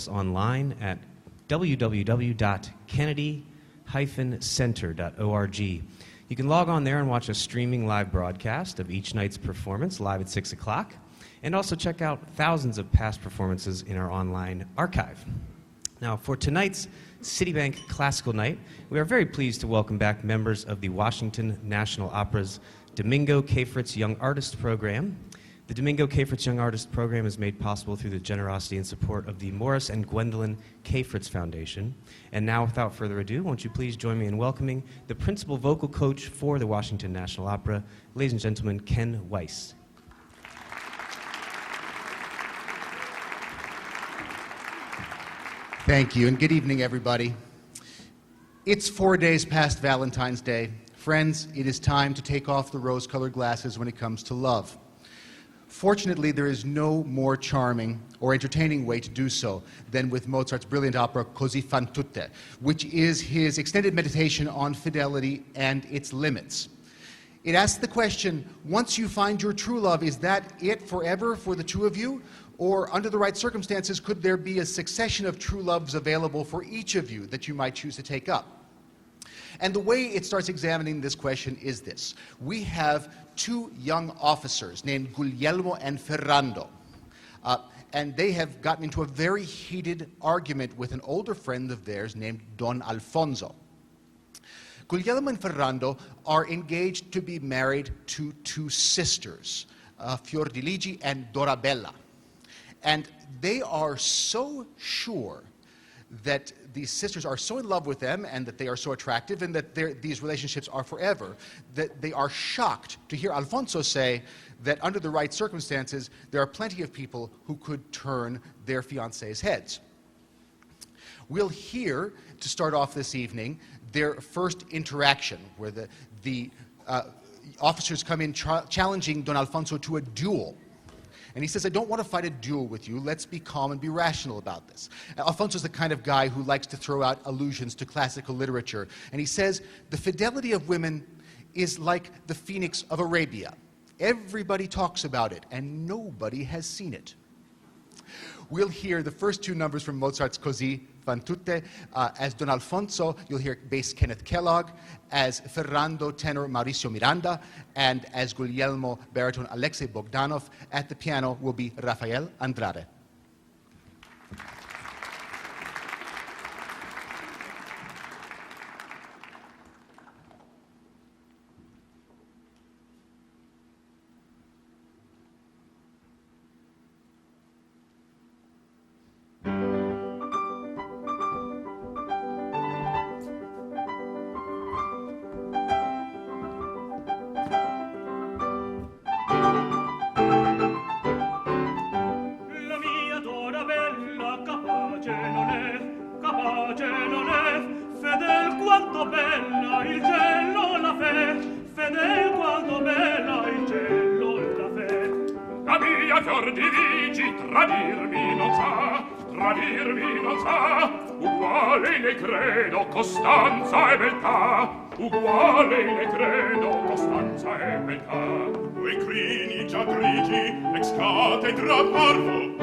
online at www.kennedy-center.org. You can log on there and watch a streaming live broadcast of each night's performance live at 6 o'clock, and also check out thousands of past performances in our online archive. Now, for tonight's Citibank Classical Night, we are very pleased to welcome back members of the Washington National Opera's Domingo Cafritz Young Artist Program. The Domingo Cafritz Young Artist Program is made possible through the generosity and support of the Morris and Gwendolyn Cafritz Foundation. And now, without further ado, won't you please join me in welcoming the principal vocal coach for the Washington National Opera, ladies and gentlemen, Ken Weiss. Thank you, and good evening, everybody. It's 4 days past Valentine's Day. Friends, it is time to take off the rose-colored glasses when it comes to love. Fortunately, there is no more charming or entertaining way to do so than with Mozart's brilliant opera Così fan tutte, which is his extended meditation on fidelity and its limits. It asks the question, once you find your true love, is that it forever for the two of you? Or under the right circumstances, could there be a succession of true loves available for each of you that you might choose to take up? And the way it starts examining this question is this. We have two young officers named Guglielmo and Ferrando. And they have gotten into a very heated argument with an older friend of theirs named Don Alfonso. Guglielmo and Ferrando are engaged to be married to two sisters, Fiordiligi and Dorabella. And they are so sure that these sisters are so in love with them and that they are so attractive and that these relationships are forever, that they are shocked to hear Alfonso say that under the right circumstances, there are plenty of people who could turn their fiancés' heads. We'll hear, to start off this evening, their first interaction, where the officers come in challenging Don Alfonso to a duel. And he says, I don't want to fight a duel with you. Let's be calm and be rational about this. Alfonso's the kind of guy who likes to throw out allusions to classical literature. And he says, the fidelity of women is like the phoenix of Arabia. Everybody talks about it, and nobody has seen it. We'll hear the first two numbers from Mozart's Così fan tutte. As Don Alfonso, you'll hear bass Kenneth Kellogg. As Ferrando, tenor Mauricio Miranda. And as Guglielmo, baritone Alexei Bogdanov. At the piano will be Rafael Andrade. Costanza e beltà, uguale ne credo, costanza e beltà. Quei crini già grigi, ex cathedra parvo,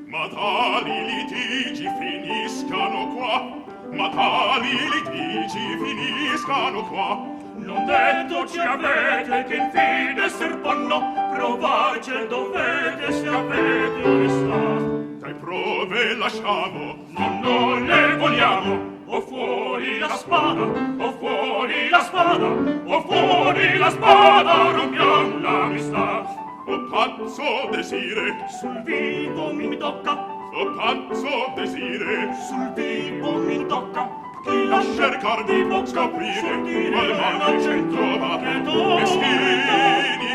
ma tali litigi finiscano qua, Non detto ci avete che in fide esser ponno, provarci dovete se avete onestà. Dai prove lasciamo, non le vogliamo, o fuori la spada, o fuori la spada, o fuori la spada, rompiamo l'amistà. O pazzo desire, sul vivo mi tocca, o pazzo desire, sul vivo mi tocca. Chi la cercar di può scoprire, qual mal c'è trovato,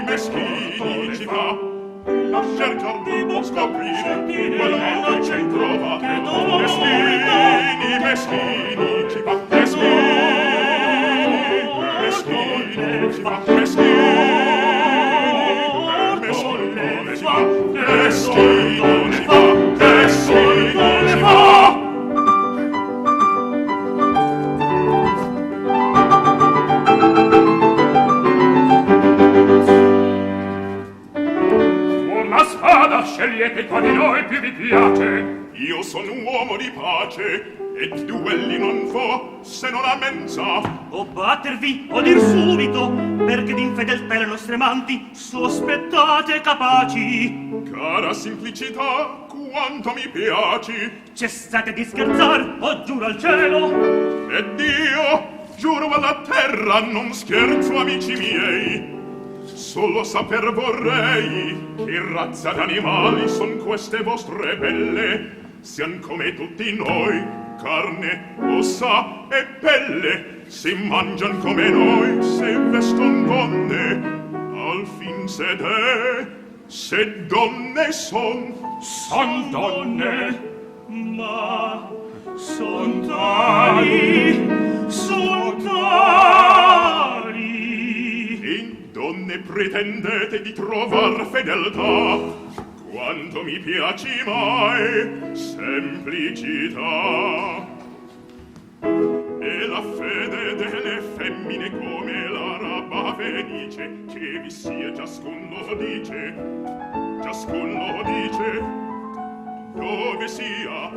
meschini ci fa. La cercar di può scoprire, qual mal c'è trovato, meschini ci fa. Meschini ci fa, Scegliete tra di noi più mi piace. Io sono un uomo di pace, e duelli non fo, se non a mensa. O battervi, o dir subito, perché d'infedeltà le nostre amanti sospettate capaci. Cara semplicità, quanto mi piaci. Cessate di scherzar, o giuro al cielo. Ed io, giuro alla terra, non scherzo, amici miei. Solo saper vorrei che razza d'animali son queste vostre belle, sian come tutti noi, carne, ossa e pelle, si mangian come noi, se veston donne, al fin se donne son donne, Ma son tali, son tali. In donne pretendete di trovar fedeltà, quanto mi piaci mai, semplicità. E la fede delle femmine come l'araba fenice, che vi sia ciascun lo dice, dove sia,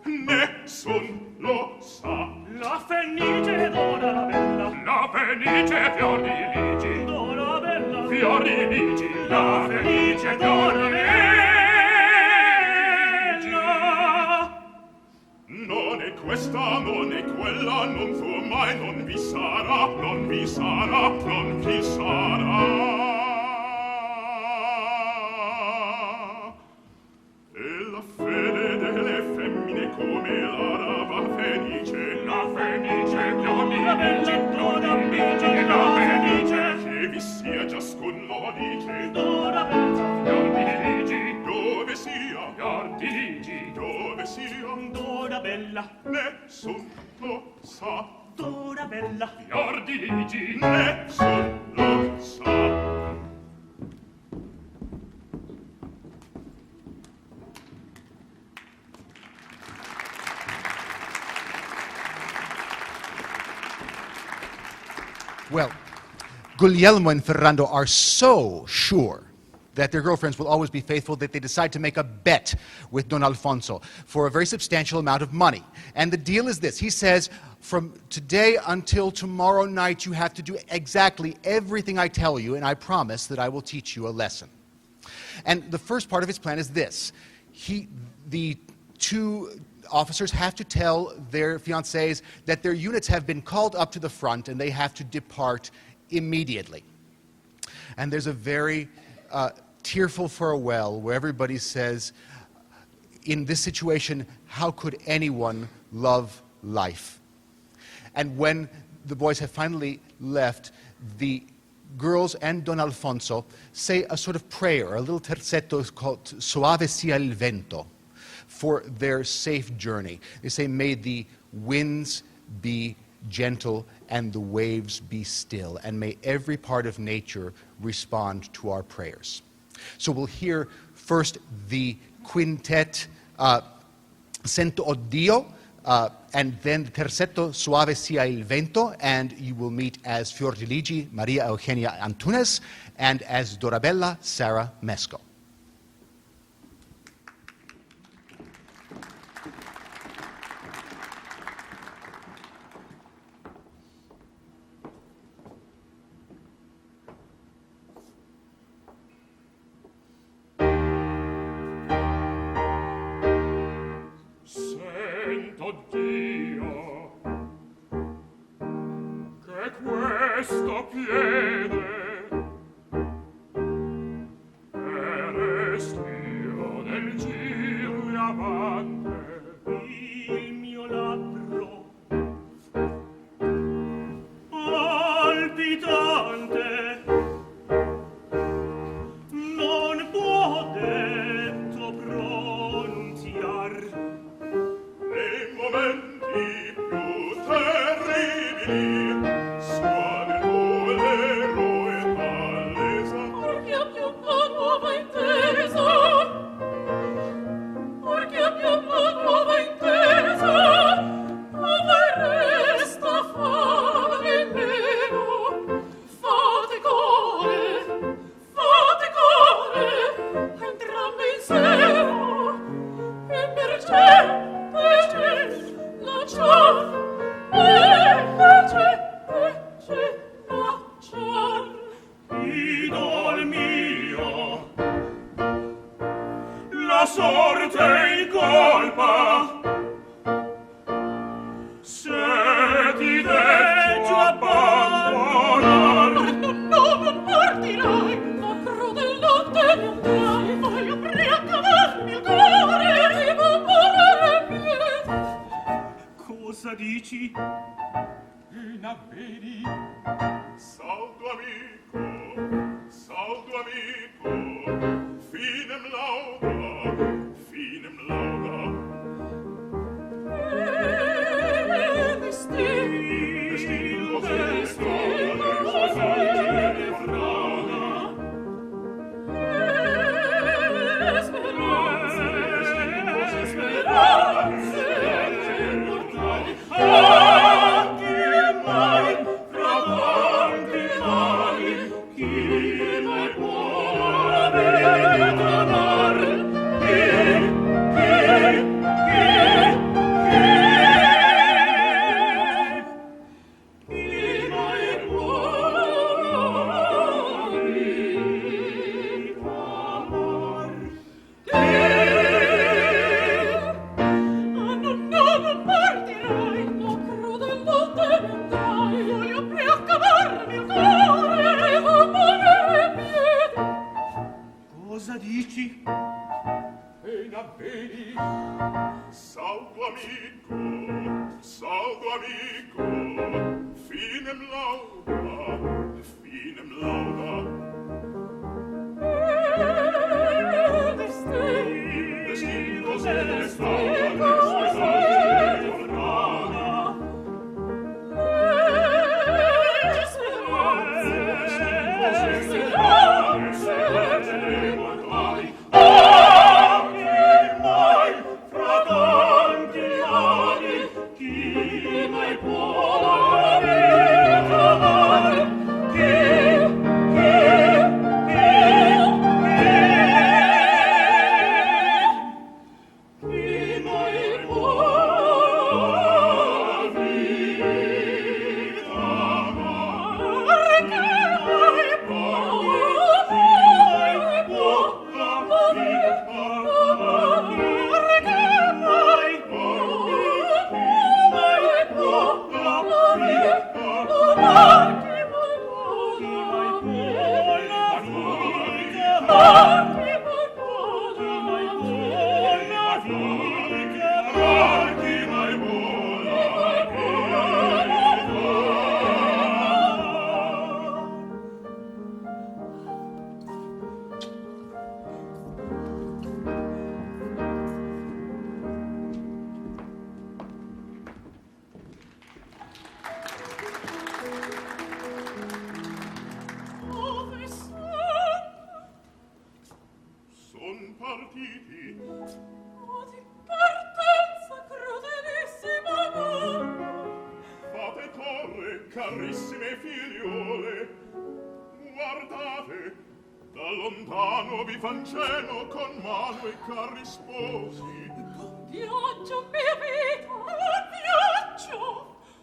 nessun lo sa. La fenice Dorabella, La fenice fior di ligi, Dorabella, fior di ligi, la fenice Dorabella. non è questa, non è quella, non fu mai, non vi sarà, non vi sarà, non vi sarà. E la fede delle femmine come l'araba fenice, la fenice fior di ligi, la fenice, che vi sia ciascun lo dice, Dorabella, fior di ligi, dove sia, fior di ligi, dove sia, Dorabella, nessun lo sa, Dorabella, fior di ligi, nessun lo sa. Well, Guglielmo and Ferrando are so sure that their girlfriends will always be faithful that they decide to make a bet with Don Alfonso for a very substantial amount of money. And the deal is this. He says, from today until tomorrow night, you have to do exactly everything I tell you, and I promise that I will teach you a lesson. And the first part of his plan is this. The two officers have to tell their fiancés that their units have been called up to the front and they have to depart immediately. And there's a very tearful farewell where everybody says, in this situation, how could anyone love life? And when the boys have finally left, the girls and Don Alfonso say a sort of prayer, a little terzetto called Soave sia il vento, for their safe journey. They say, may the winds be gentle and the waves be still, and may every part of nature respond to our prayers. So we'll hear first the quintet Sento Oddio, and then the terzetto Soave sia il vento, and you will meet as Fiordiligi Maria Eugenia Antunes, and as Dorabella Sarah Mesco. Dio, che questo piede è restio del giro avante, il mio labbro palpitante non può detto pronunziar. nei momenti più terribili suave idol mio. La sorte in colpa, se ti deggio abbandonar. No, non partirai, ma crudellante mi andrai, voglio preaccavarmi il cuore, ti va morire più. Cosa dici? Vedi, saldo amico, finem lauda. Destin, Cosa dici? E vedi, saldo amico, finem lauda. Destin, carissime figliole, guardate, da lontano vi fan cenno con mano e cari sposi. Buon viaggio, mia vita, buon viaggio!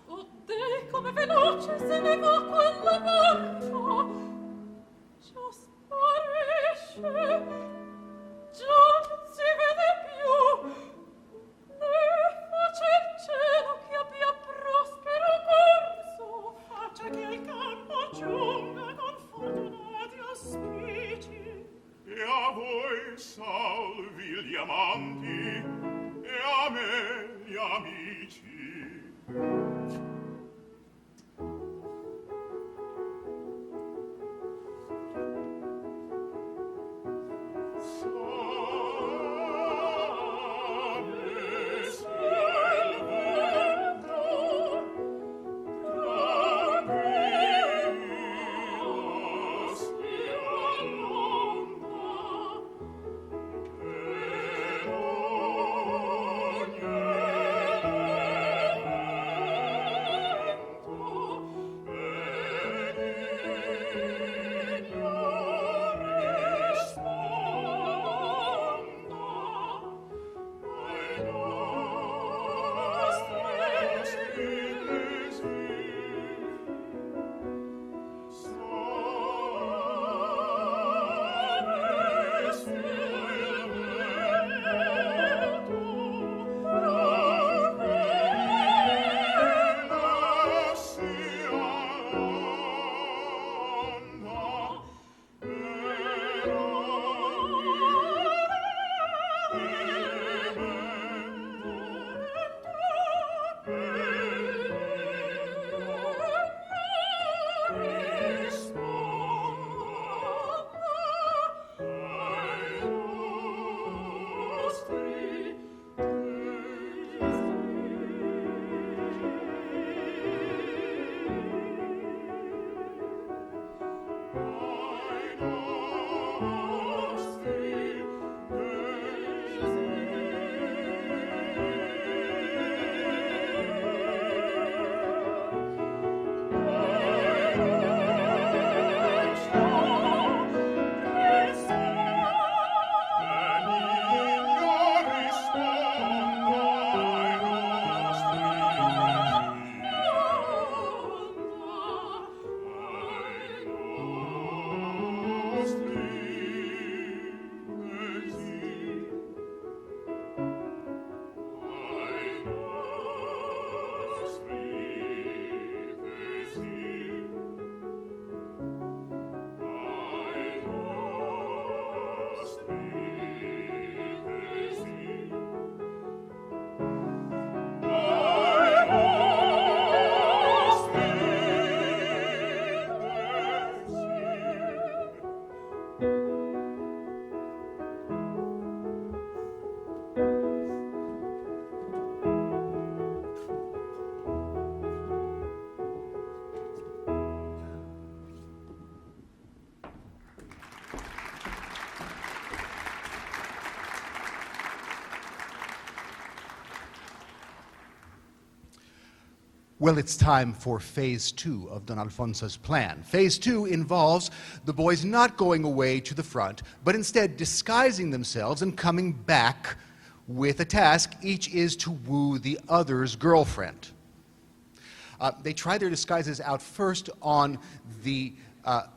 Oh Dei, come veloce se ne va quella barca! Già sparisce, già non si vede più, e face il cielo che abbia prospero corso, face che il campo giunga con fortunati auspici. E a voi salvi gli amanti, e a me gli amici. Well, it's time for phase 2 of Don Alfonso's plan. Phase 2 involves the boys not going away to the front, but instead disguising themselves and coming back with a task. Each is to woo the other's girlfriend. They try their disguises out first on the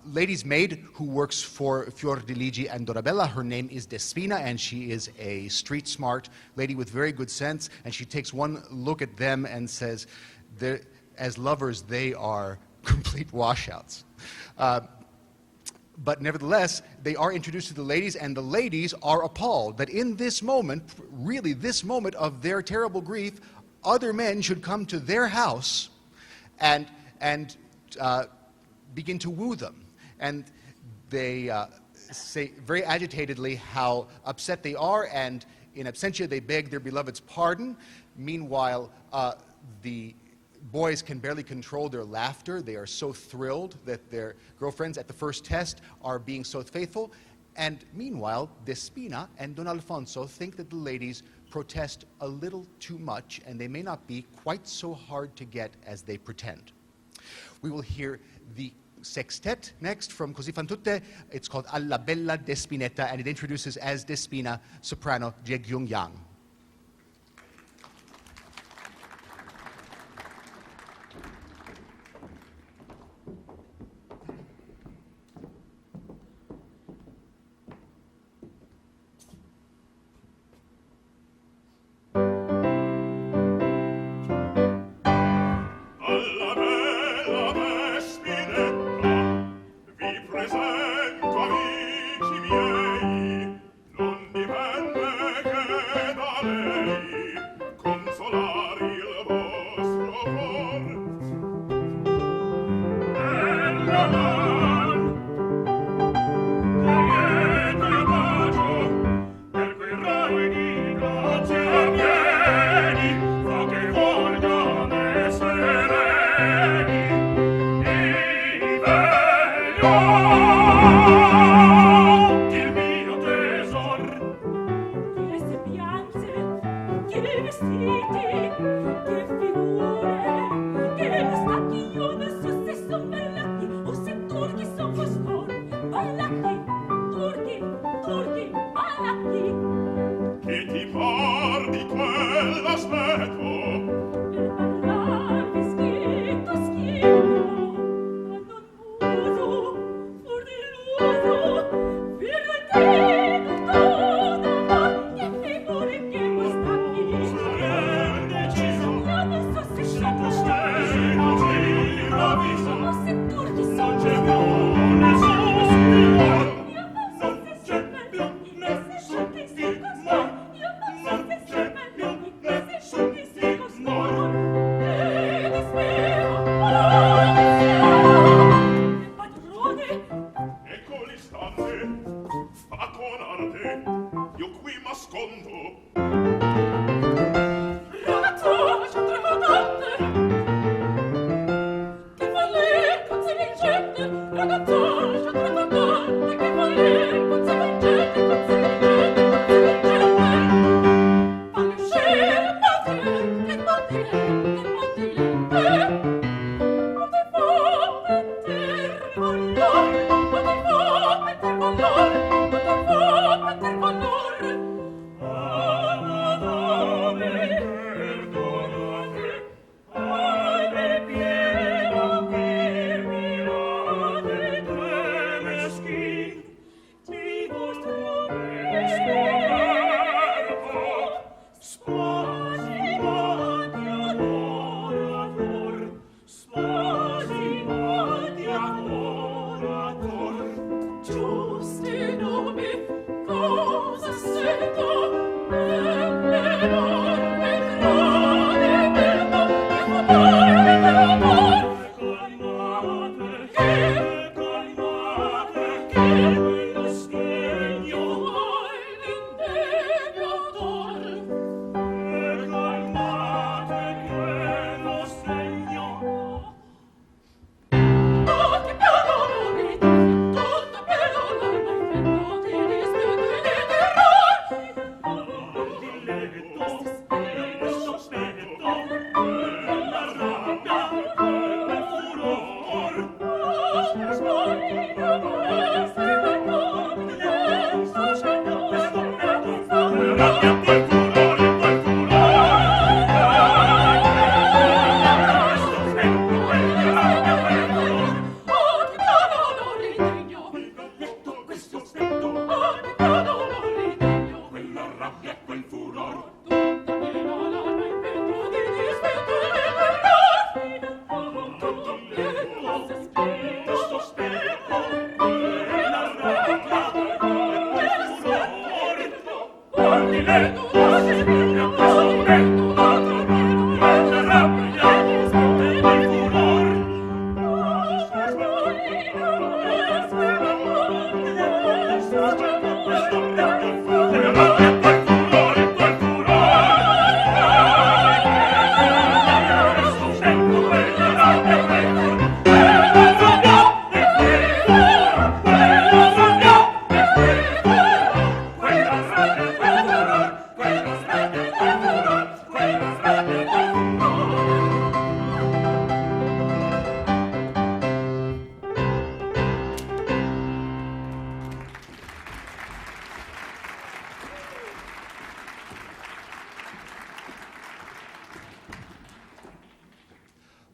lady's maid who works for Fiordiligi and Dorabella. Her name is Despina, and she is a street-smart lady with very good sense, and she takes one look at them and says, as lovers, they are complete washouts. But nevertheless, they are introduced to the ladies, and the ladies are appalled that in this moment, really this moment of their terrible grief, other men should come to their house and begin to woo them. And they say very agitatedly how upset they are, and in absentia they beg their beloved's pardon. Meanwhile, the boys can barely control their laughter. They are so thrilled that their girlfriends at the first test are being so faithful. And meanwhile, Despina and Don Alfonso think that the ladies protest a little too much, and they may not be quite so hard to get as they pretend. We will hear the sextet next from Così fan tutte. It's called Alla Bella Despinetta, and it introduces as Despina soprano Jae-gyung Yang.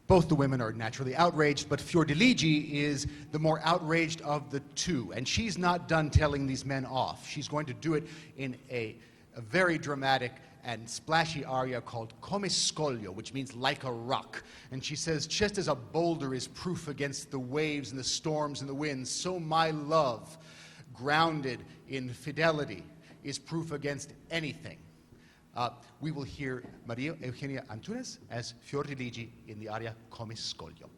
Both the women are naturally outraged, but Fiordiligi is the more outraged of the two. And she's not done telling these men off. She's going to do it in a very dramatic and splashy aria called Come Scoglio, which means like a rock. And she says, just as a boulder is proof against the waves and the storms and the winds, so my love, grounded in fidelity, is proof against anything. We will hear Maria Eugenia Antunes as Fiordiligi in the aria Come Scoglio.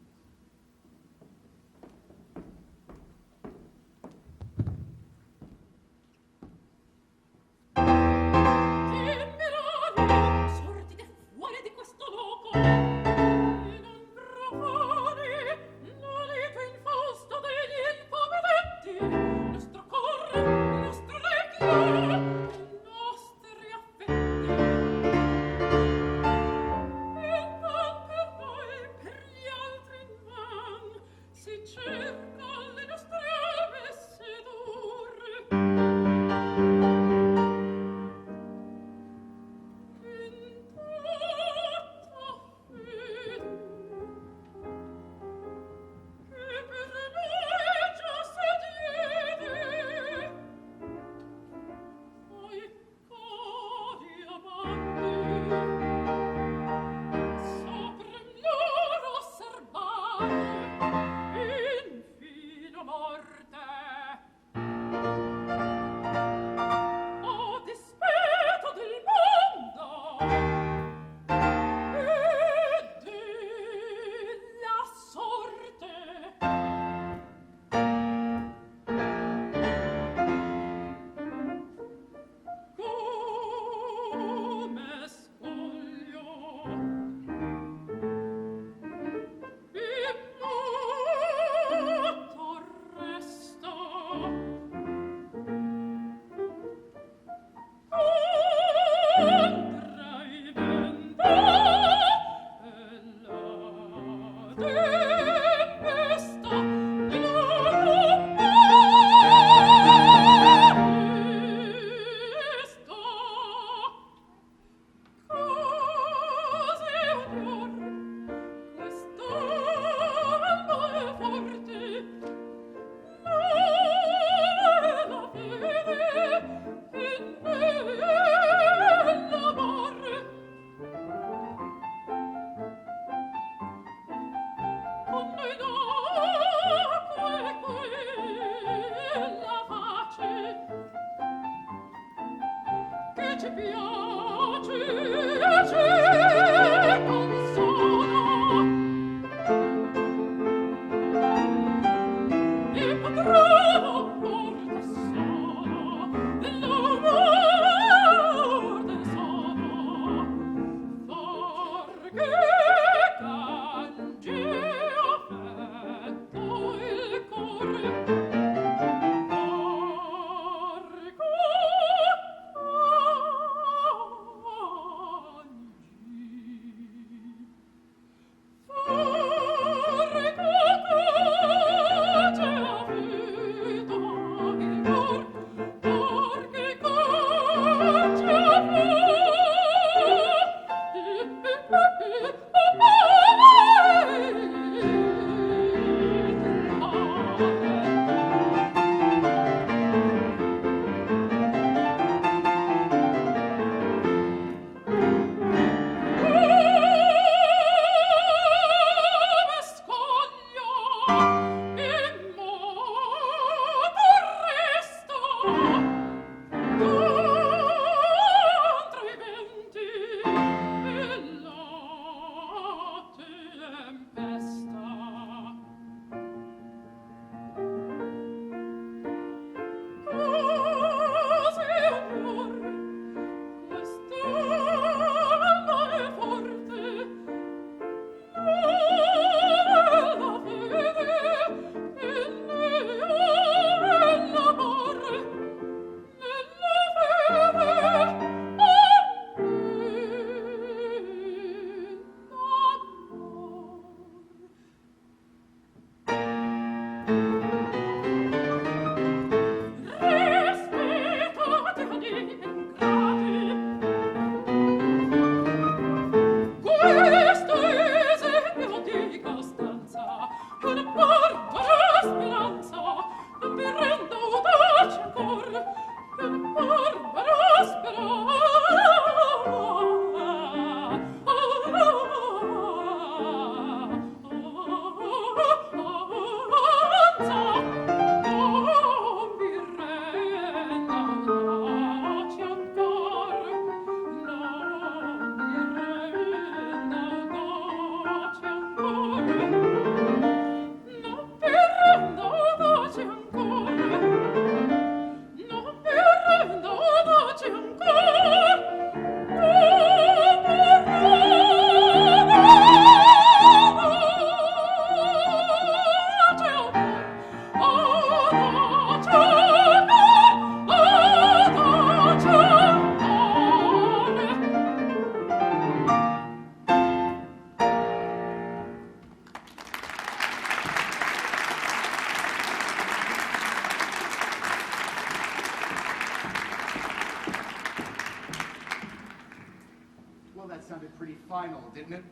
final, didn't it?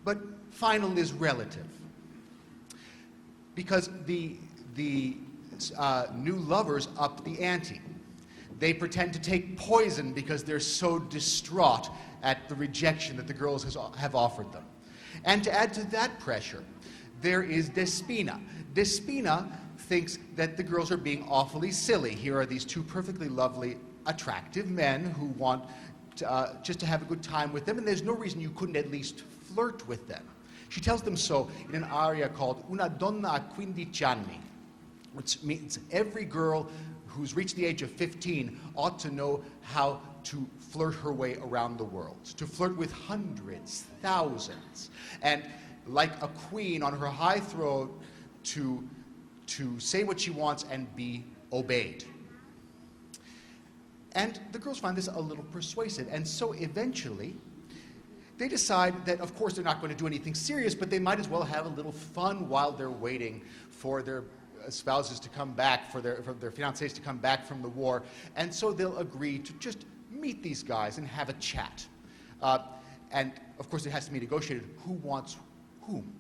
But final is relative. Because the new lovers up the ante. They pretend to take poison because they're so distraught at the rejection that the girls have offered them. And to add to that pressure, there is Despina. Despina thinks that the girls are being awfully silly. Here are these two perfectly lovely, attractive men who want just to have a good time with them, and there's no reason you couldn't at least flirt with them. She tells them so in an aria called Una donna a 15 anni, which means every girl who's reached the age of 15 ought to know how to flirt her way around the world, to flirt with hundreds, thousands, and like a queen on her high throne to say what she wants and be obeyed. And the girls find this a little persuasive, and so eventually they decide that, of course, they're not going to do anything serious, but they might as well have a little fun while they're waiting for their spouses to come back, for their fiancés to come back from the war. And so they'll agree to just meet these guys and have a chat. And, of course, it has to be negotiated who wants whom.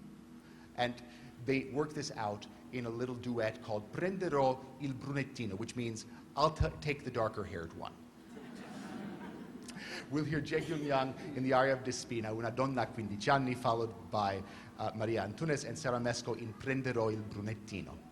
And they work this out in a little duet called Prenderò il brunettino, which means I'll take the darker-haired one. We'll hear Jae Young in the aria of Despina, Una donna a 15 anni, followed by Maria Antunes and Sarah Mesco in Prenderò il brunettino.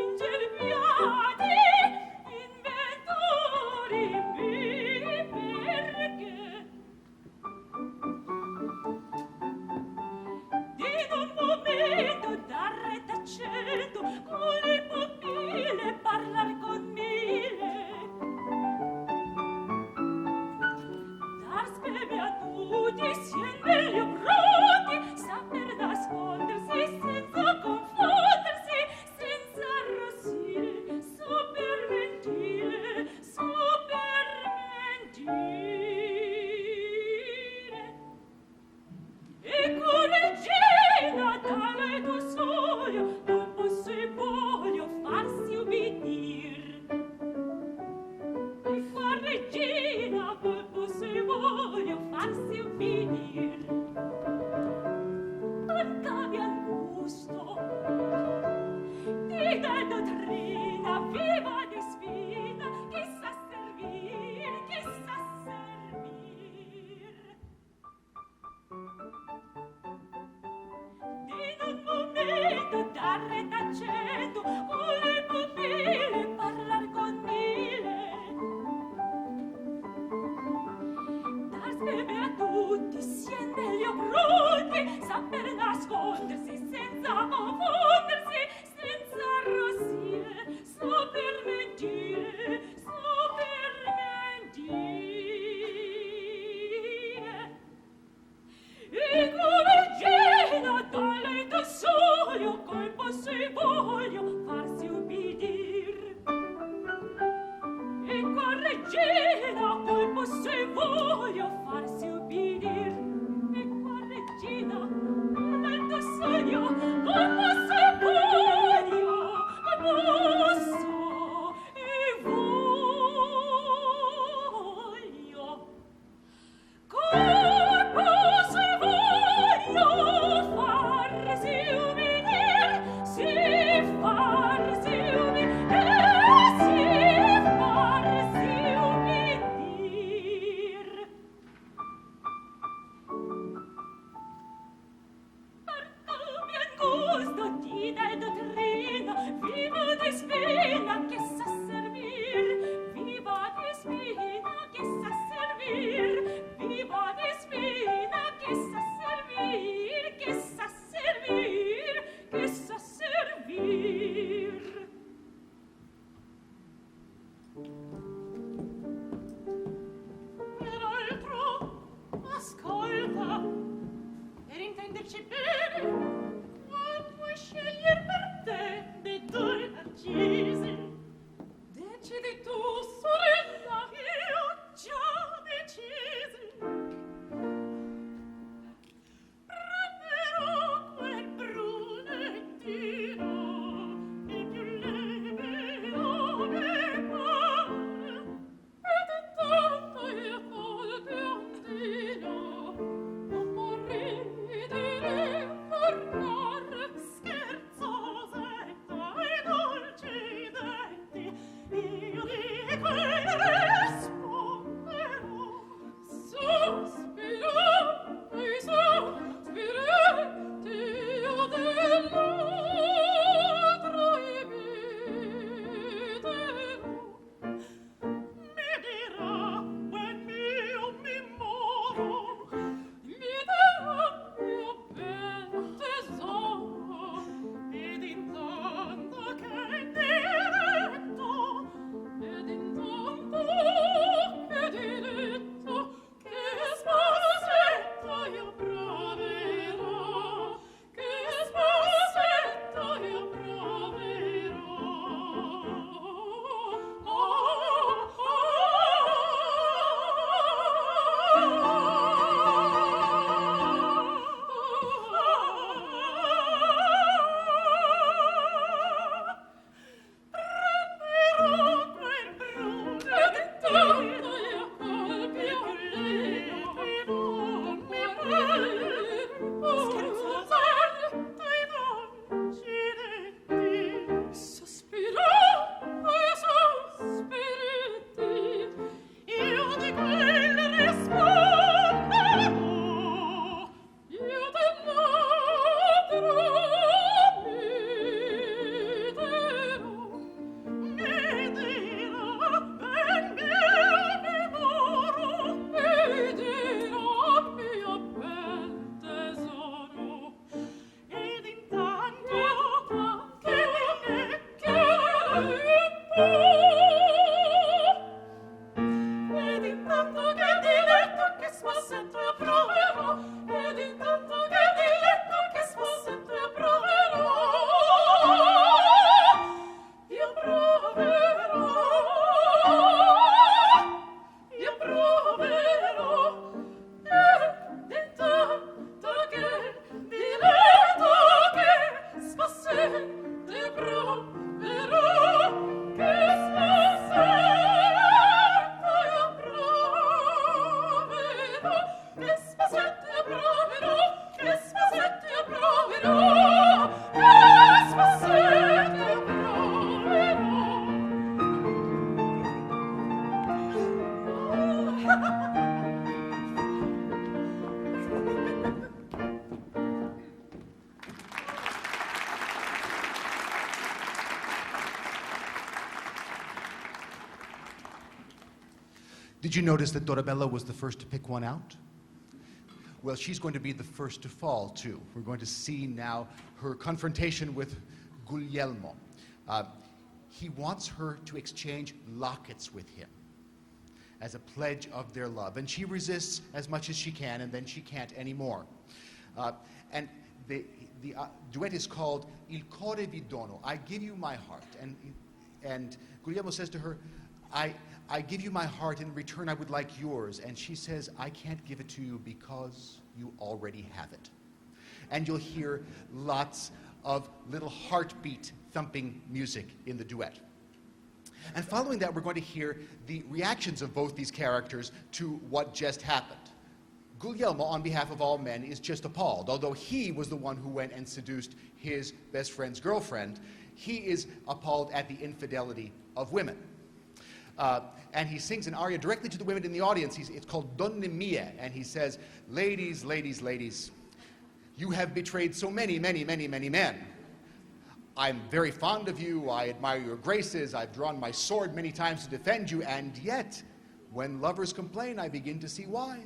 Finger uccidi tu, sorella, io già decisi. Prenderò quel brunettino, il più levido che pare, ed intanto io col biondino non morri di rinfornar, scherzosetta e dolci detti, io di quelle risponderò, sospirando i sospiretti io dell'altro imiterò. Mi dirà, quel mio mimoro, mi darà mio bel tesoro, ed intanto che diletto, ed intanto che diletto, che sposetta io proverò, che sposetta io proverò. Prenderò quel brunettino, io col violino, mi pare, scherzosetta e dolci detti, sospirando e sospiretti, io di quelle risponderò, io dell'altro mi dirà, ben mio mimoro, mi dirà mio bel tesoro, ed intanto che ed intanto che diletto, che spossetto io proverò, ed intanto che diletto, che spossetto io proverò, io proverò, io proverò, ed intanto che diletto, che spossetto io proverò, che spossetto io proverò, che spossetto io proverò, che spossetto io proverò, che spossetto io Did you notice that Dorabella was the first to pick one out? Well, she's going to be the first to fall, too. We're going to see now her confrontation with Guglielmo. He wants her to exchange lockets with him as a pledge of their love. And she resists as much as she can, and then she can't anymore. And the duet is called Il Core Vi Dono, I give you my heart. And Guglielmo says to her, I give you my heart, in return I would like yours. And she says, I can't give it to you because you already have it. And you'll hear lots of little heartbeat thumping music in the duet. And following that, we're going to hear the reactions of both these characters to what just happened. Guglielmo, on behalf of all men, is just appalled. Although he was the one who went and seduced his best friend's girlfriend, he is appalled at the infidelity of women. And he sings an aria directly to the women in the audience. It's called Donne Mie, and he says, ladies, ladies, ladies, you have betrayed so many, many, many, many men. I'm very fond of you, I admire your graces, I've drawn my sword many times to defend you, and yet, when lovers complain, I begin to see why.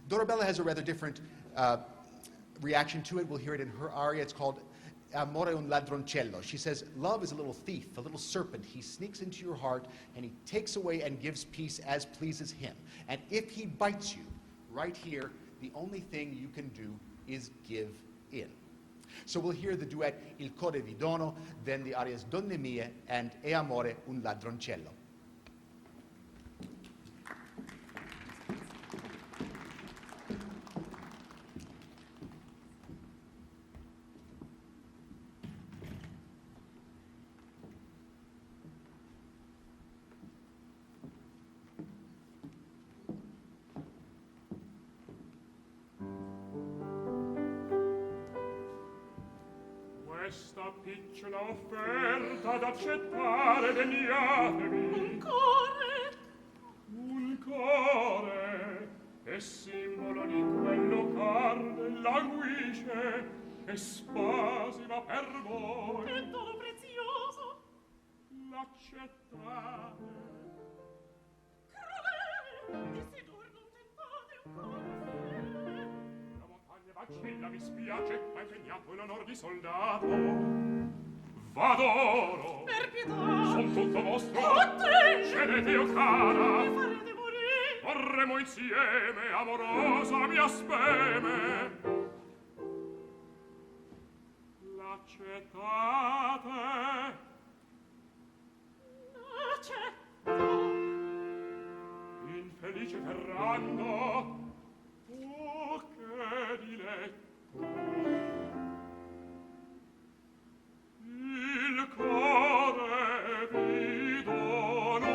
Dorabella has a rather different reaction to it. We'll hear it in her aria. It's called Amore un ladroncello. She says, love is a little thief, a little serpent. He sneaks into your heart, and he takes away and gives peace as pleases him. And if he bites you, right here, the only thing you can do is give in. So we'll hear the duet Il Core vi dono, then the arias Donne mie and E amore un ladroncello. Questa picciola offerta d'accettare degnatevi. Un core, è simbolo di quello carne languisce e spasima per voi. È dono prezioso. L'accettate. Crudele, di sidur non tentate un core. La montagna vacilla, mi spiace, ma impegnato in onor di soldato. V'adoro. Per pietà. Son tutto vostro. Tutti. Cedete, o cara. Mi farete morire. Vorremmo insieme, amorosa mia speme. L'accettate. Accetto. Infelice Ferrando, oh che diletto. Il core vi dono,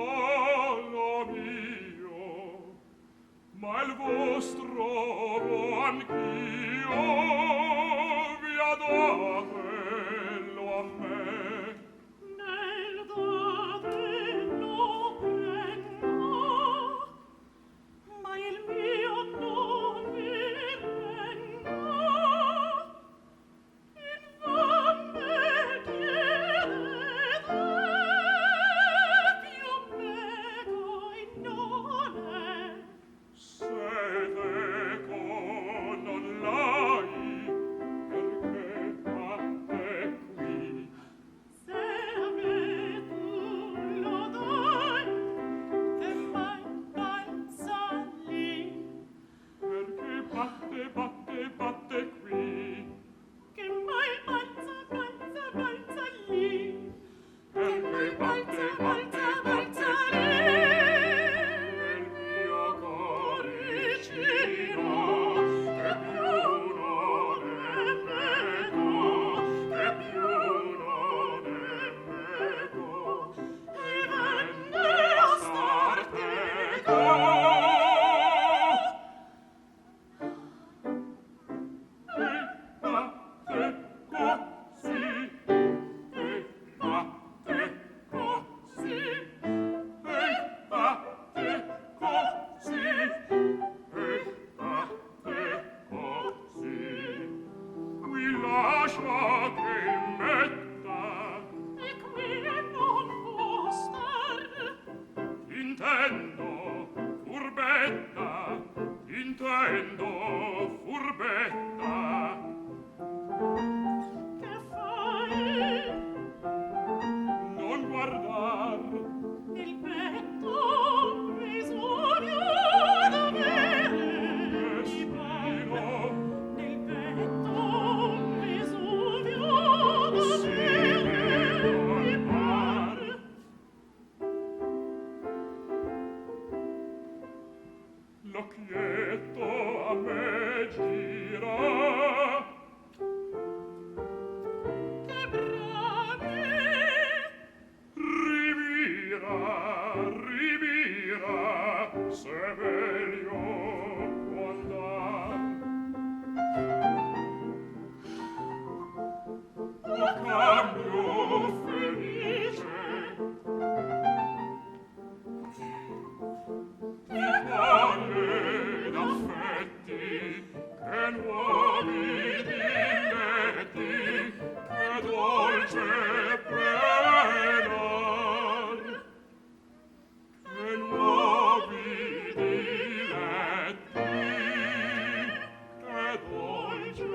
bell'idolo mio, ma il vostro anch'io vi adatelo a me. Nel datello prendo, ma il mio non vi rendo. Infame chiedete, più mego in nome. Sete con non l'hai, perché batte qui. Se a me tu lo dai, che mai balza lì. Perché batte, batte, batte qui. Che mai balza, balza, balza lì. Che mai balza, balza, balza lì. Nel mio coricino, che più non è meco, che più non è meco, E venne a starteco. e batte così, e batte così, e batte così, e batte così. Qui lascia che metta, E qui non può star. intendo furbetta, intendo furbetta. Che fai? Non guardar, Il petto bisogna d'avere. Mi pare. Nel petto bisogna d'avere. Mi pare. l'occhietto a me gira. Che bravi. Rivira, rivira, se meglio può andar. O cambio felice, di palle d'affetti, che nuovi diletti, che dolce penar. Che nuovi diletti, che dolce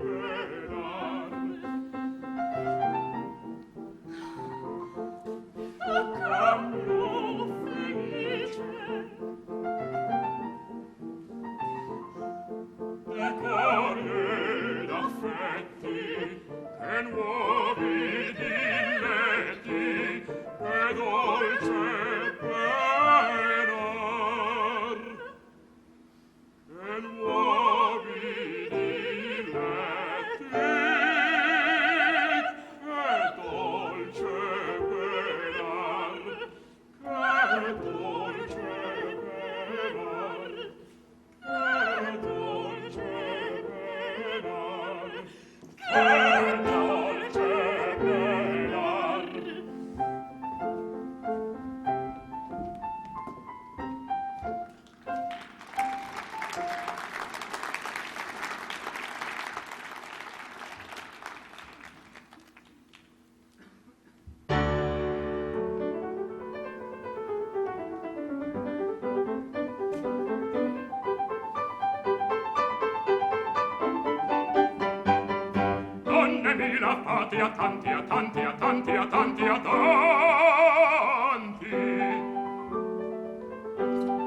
penar. 2000 fate a tanti, a tanti, a tanti, a tanti, a tanti.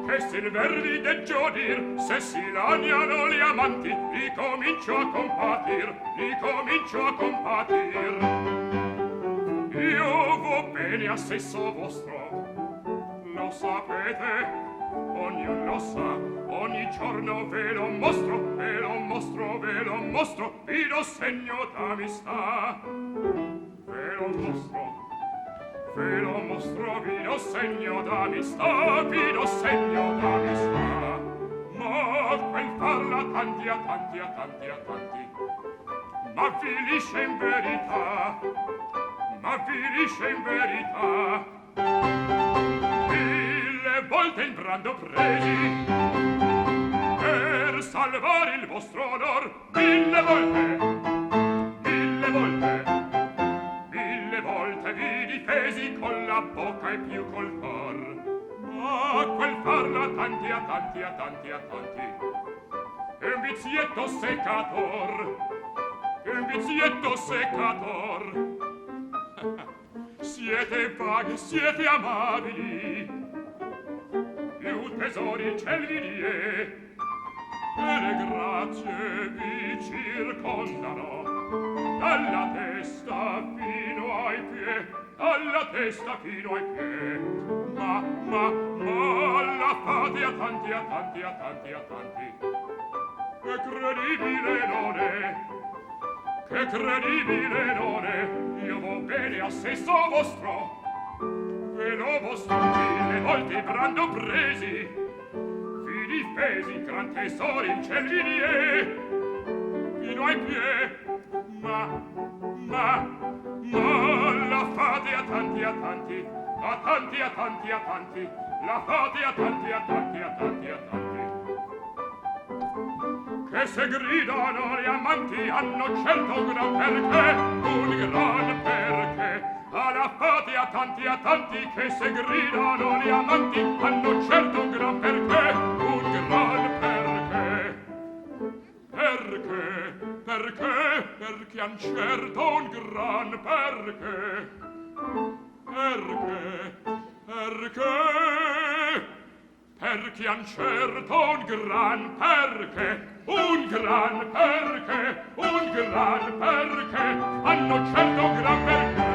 Che se il verdi deggio dir, se si lagnano gli amanti, ricomincio a compatir, ricomincio a compatir. Io vo bene a sesso vostro, lo sapete, ognuno lo sa, ogni giorno ve lo mostro, ve lo mostro, ve lo mostro, vi do segno d'amistà. Ve lo mostro, ve lo mostro, vi do segno d'amistà, vi do segno d'amistà. Ma quel parla tanti a tanti a tanti a tanti, ma finisce in verità, ma finisce in verità. Mille volte in brando presi per salvare il vostro onor, mille volte, mille volte, mille volte vi difesi con la bocca e più col cor. Ma quel farla tanti a tanti a tanti a tanti è un vizietto seccator, è un vizietto seccator. Siete vaghi, siete amabili, più tesori il ciel vi die, e le grazie vi circondano, dalla testa fino ai piedi, dalla testa fino ai piedi. Ma la fate a tanti, a tanti, a tanti, a tanti, che credibile non è, che credibile non è. Io vo bene a sesso vostro, ve lo vostro mille volte brando presi, vi difesi gran tesori in ciel vi die, fino ai piedi. Ma la fate a tanti a tanti, a tanti a tanti a tanti, la fate a tanti a tanti a tanti a tanti. Che se gridano gli amanti hanno certo un gran perché, un gran perché. Alla fate a tanti che se gridano gli amanti hanno certo un gran perché, un gran perché. Perché? Perché? Perché han certo un gran perché. Perché? Perché? Perché han certo un gran perché, un gran perché, un gran perché, hanno certo un gran perché.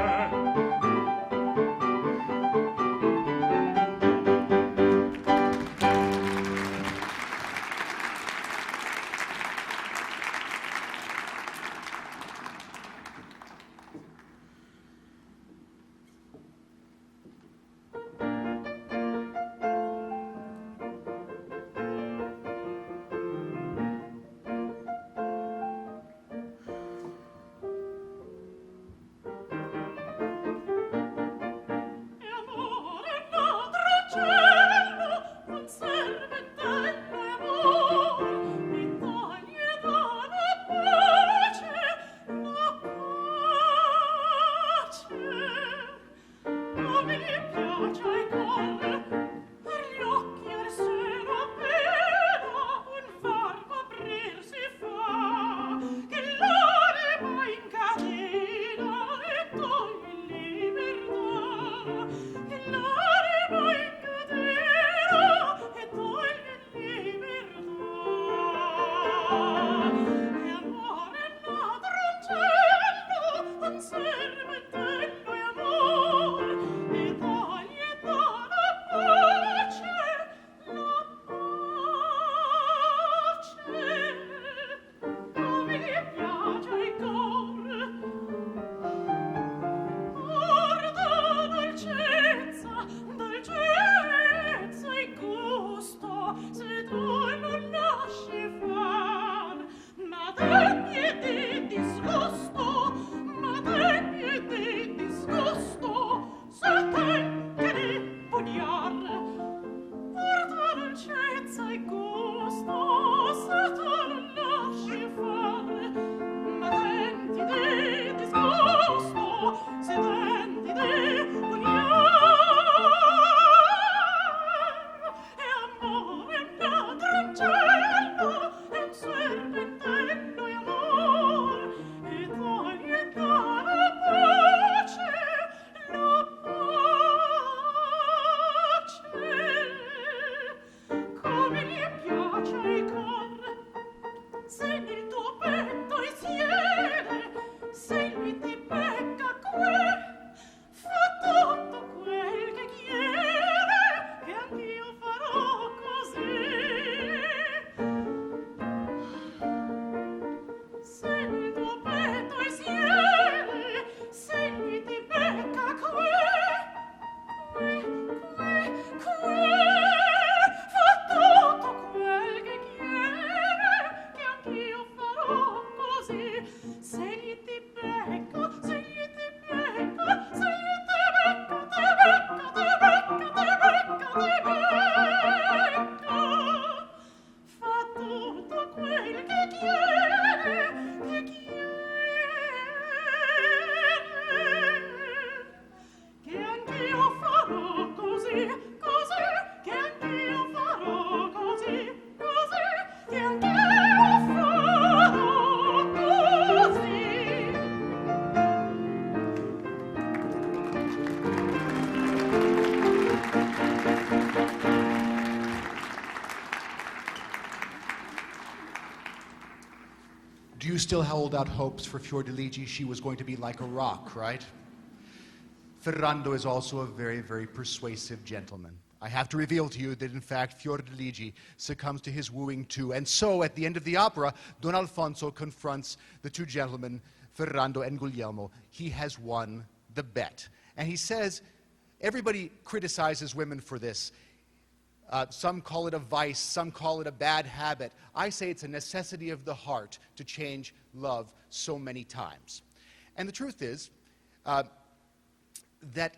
still hold out hopes for Fiordiligi. She was going to be like a rock, right? Ferrando is also a very, very persuasive gentleman. I have to reveal to you that, in fact, Fiordiligi succumbs to his wooing too. And so, at the end of the opera, Don Alfonso confronts the two gentlemen, Ferrando and Guglielmo. He has won the bet. And he says, everybody criticizes women for this. Some call it a vice, some call it a bad habit. I say it's a necessity of the heart to change love so many times. And the truth is that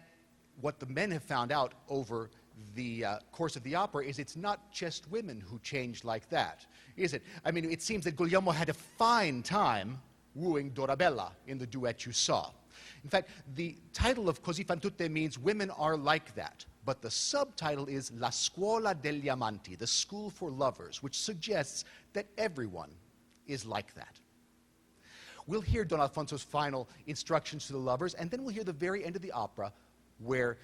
what the men have found out over the course of the opera is it's not just women who change like that, is it? I mean, it seems that Guglielmo had a fine time wooing Dorabella in the duet you saw. In fact, the title of Così fan tutte means women are like that, but the subtitle is La Scuola degli Amanti, the school for lovers, which suggests that everyone is like that. We'll hear Don Alfonso's final instructions to the lovers, and then we'll hear the very end of the opera where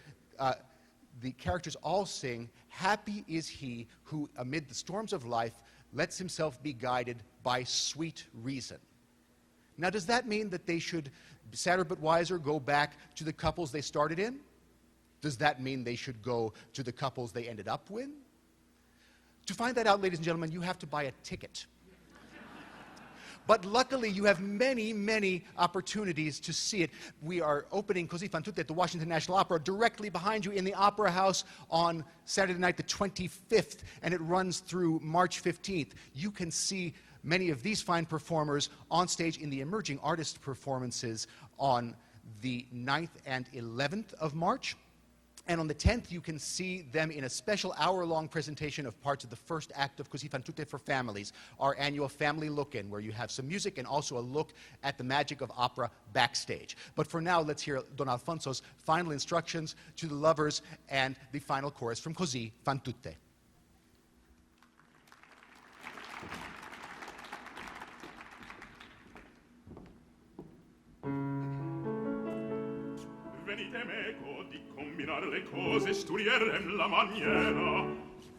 the characters all sing, "Happy is he who, amid the storms of life, lets himself be guided by sweet reason." Now, does that mean that they should, sadder but wiser, go back to the couples they started in? Does that mean they should go to the couples they ended up with? To find that out, ladies and gentlemen, you have to buy a ticket. But luckily, you have many, many opportunities to see it. We are opening Così fan tutte at the Washington National Opera directly behind you in the Opera House on Saturday night, the 25th, and it runs through March 15th. You can see many of these fine performers on stage in the emerging artist performances on the 9th and 11th of March. And on the 10th, you can see them in a special hour-long presentation of parts of the first act of Così fan tutte for families, our annual family look-in, where you have some music and also a look at the magic of opera backstage. But for now, let's hear Don Alfonso's final instructions to the lovers and the final chorus from Così fan tutte. Venite meco di combinar le cose, studierem la maniera.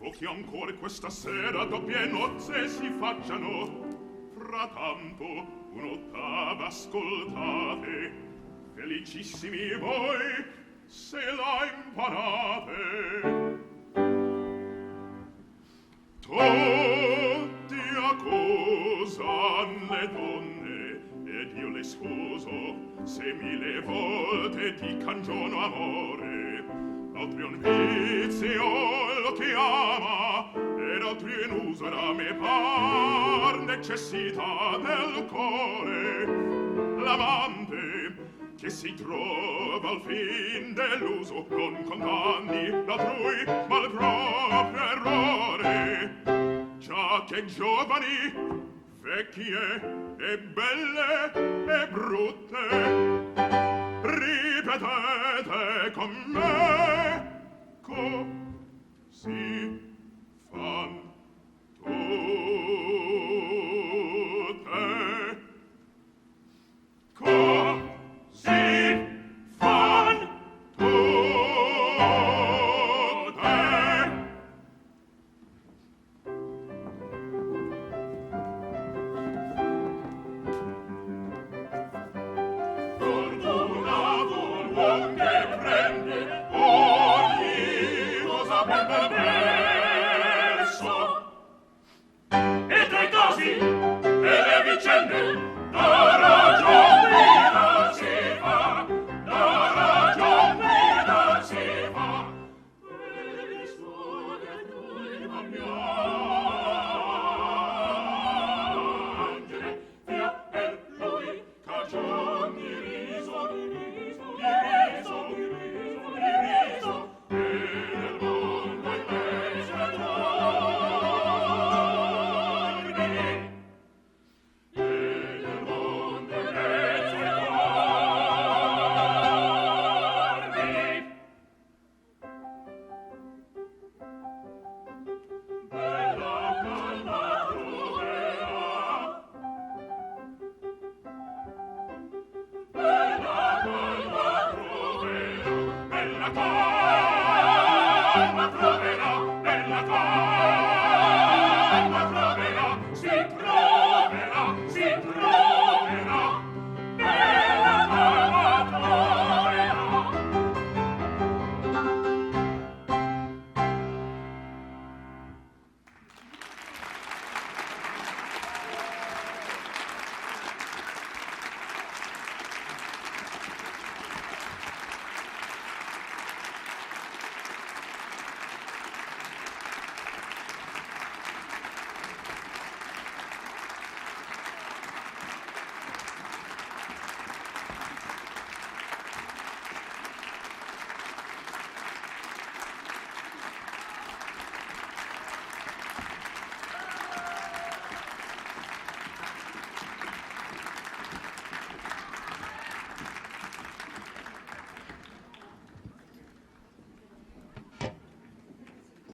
O che ancora questa sera doppie nozze si facciano. Frattanto un'ottava ascoltate, felicissimi voi se la imparate. Tutti a cosa le donne, ed io le sposo, se 1000 volte ti cangiono amore. Altri un vizio lo chiama, ed altri un uso da me par necessità del core. L'amante che si trova al fin dell'uso non condanni l'altrui ma il proprio errore. Già che giovani, vecchie e belle e brutte, ripetete con me, così fan tutte. Così fan tutte. Fortuna vuol che prende ogni cosa per verso, e tra i casi e le vicende la ragion vita si fa, la ragion vita si fa. E studia tu a piangere, via per lui cagion di riso, di riso, di riso, di riso, di riso, e nel mondo invece dormi. E nel mondo invece dormi. Bella calma troverà, bella calma troverà, bella calma